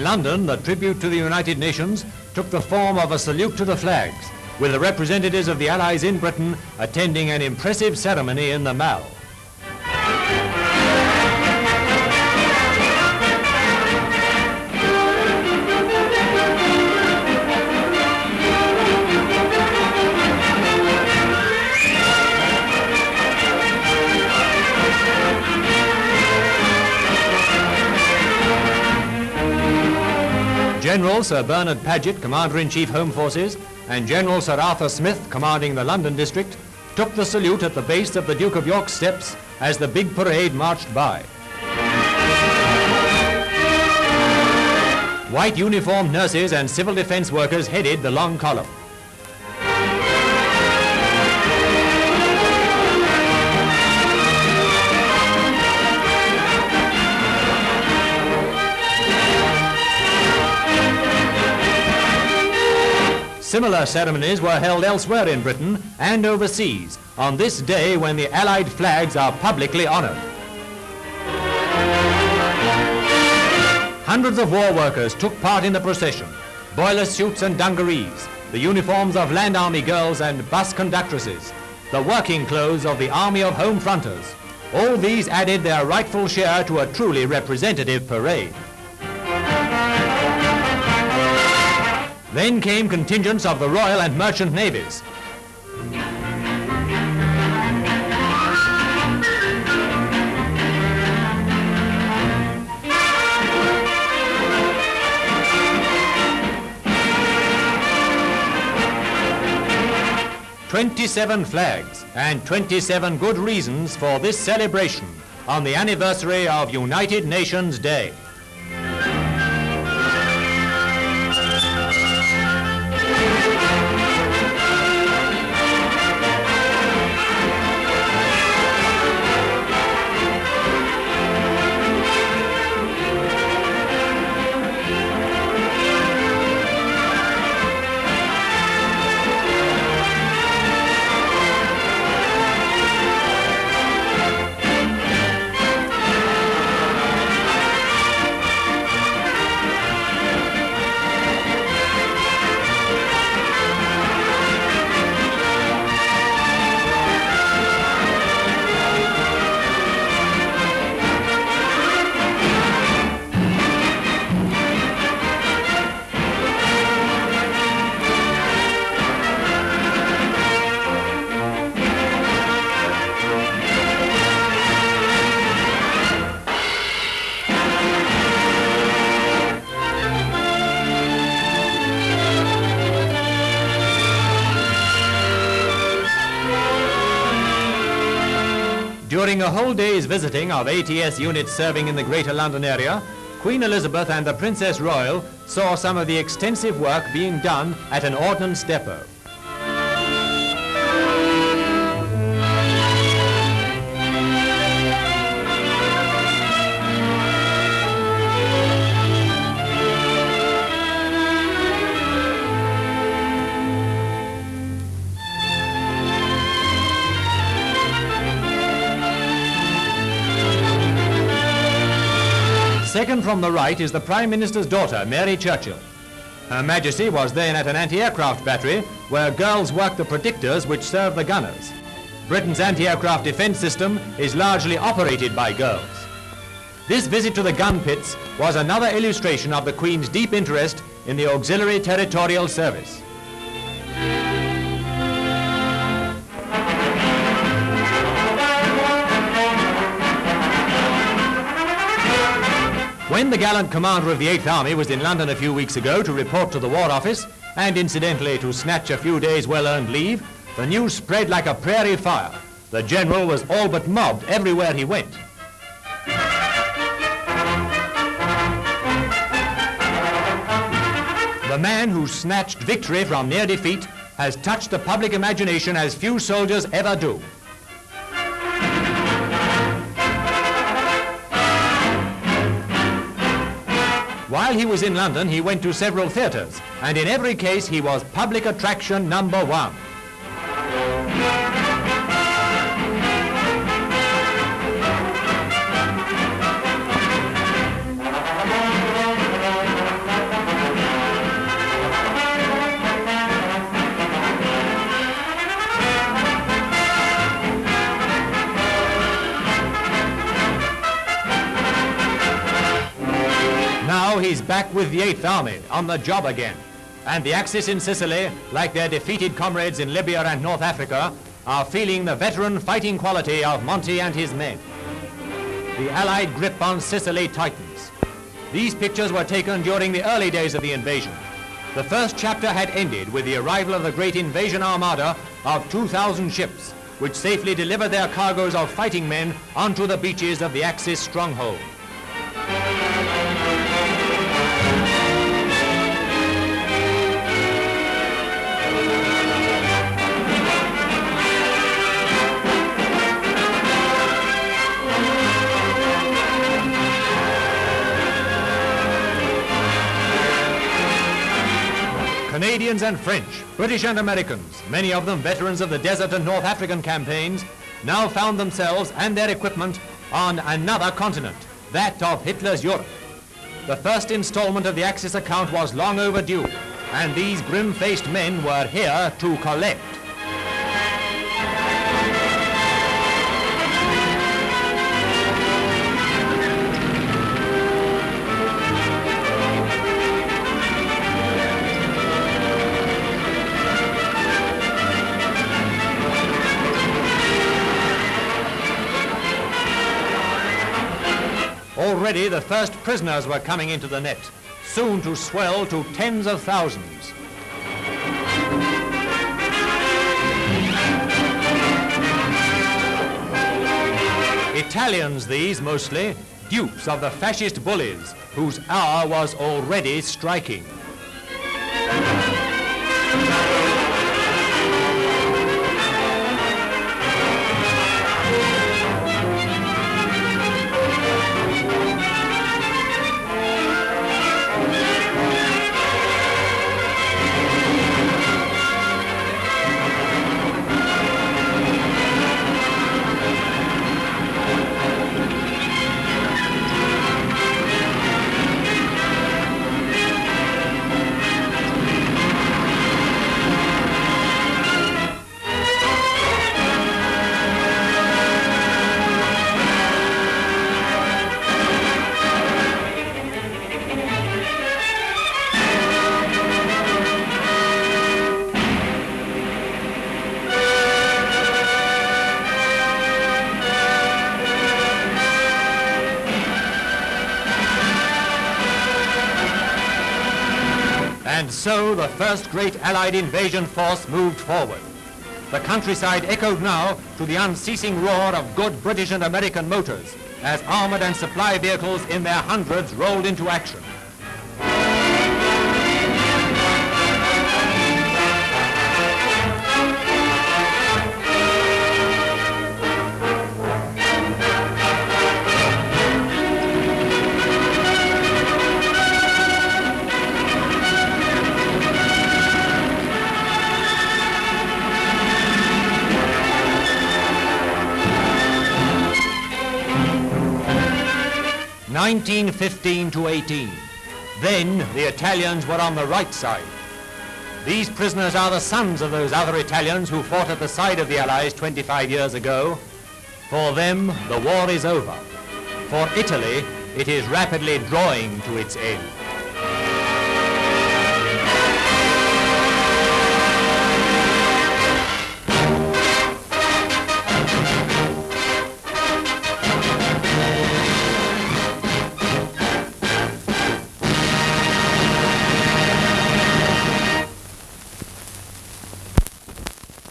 London, the tribute to the United Nations took the form of a salute to the flags, with the representatives of the Allies in Britain attending an impressive ceremony in the Mall. General Sir Bernard Paget, Commander-in-Chief Home Forces, and General Sir Arthur Smith, commanding the London district, took the salute at the base of the Duke of York's steps as the big parade marched by. White uniformed nurses and civil defense workers headed the long column. Similar ceremonies were held elsewhere in Britain and overseas on this day when the Allied flags are publicly honoured. Hundreds of war workers took part in the procession, boiler suits and dungarees, the uniforms of Land Army girls and bus conductresses, the working clothes of the Army of Home Fronters. All these added their rightful share to a truly representative parade. Then came contingents of the Royal and Merchant Navies. "27 flags and 27 good reasons for this celebration on the anniversary of United Nations Day." During a whole day's visiting of ATS units serving in the Greater London area, Queen Elizabeth and the Princess Royal saw some of the extensive work being done at an ordnance depot. Second from the right is the Prime Minister's daughter, Mary Churchill. Her Majesty was then at an anti-aircraft battery where girls worked the predictors which serve the gunners. Britain's anti-aircraft defence system is largely operated by girls. This visit to the gun pits was another illustration of the Queen's deep interest in the Auxiliary Territorial Service. When the gallant commander of the 8th Army was in London a few weeks ago to report to the War Office, and incidentally to snatch a few days' well-earned leave, the news spread like a prairie fire. The general was all but mobbed everywhere he went. The man who snatched victory from near defeat has touched the public imagination as few soldiers ever do. While he was in London, he went to several theatres, and in every case he was public attraction number one. Now he's back with the 8th Army, on the job again. And the Axis in Sicily, like their defeated comrades in Libya and North Africa, are feeling the veteran fighting quality of Monty and his men. The Allied grip on Sicily tightens. These pictures were taken during the early days of the invasion. The first chapter had ended with the arrival of the great invasion armada of 2,000 ships, which safely delivered their cargoes of fighting men onto the beaches of the Axis stronghold. Canadians and French, British and Americans, many of them veterans of the desert and North African campaigns, now found themselves and their equipment on another continent, that of Hitler's Europe. The first installment of the Axis account was long overdue, and these grim-faced men were here to collect. Already the first prisoners were coming into the net, soon to swell to tens of thousands. Italians these mostly, dupes of the fascist bullies, whose hour was already striking. And so the first great Allied invasion force moved forward. The countryside echoed now to the unceasing roar of good British and American motors as armored and supply vehicles in their hundreds rolled into action. (1915 to 18). Then the Italians were on the right side. These prisoners are the sons of those other Italians who fought at the side of the Allies 25 years ago. For them, the war is over. For Italy, it is rapidly drawing to its end.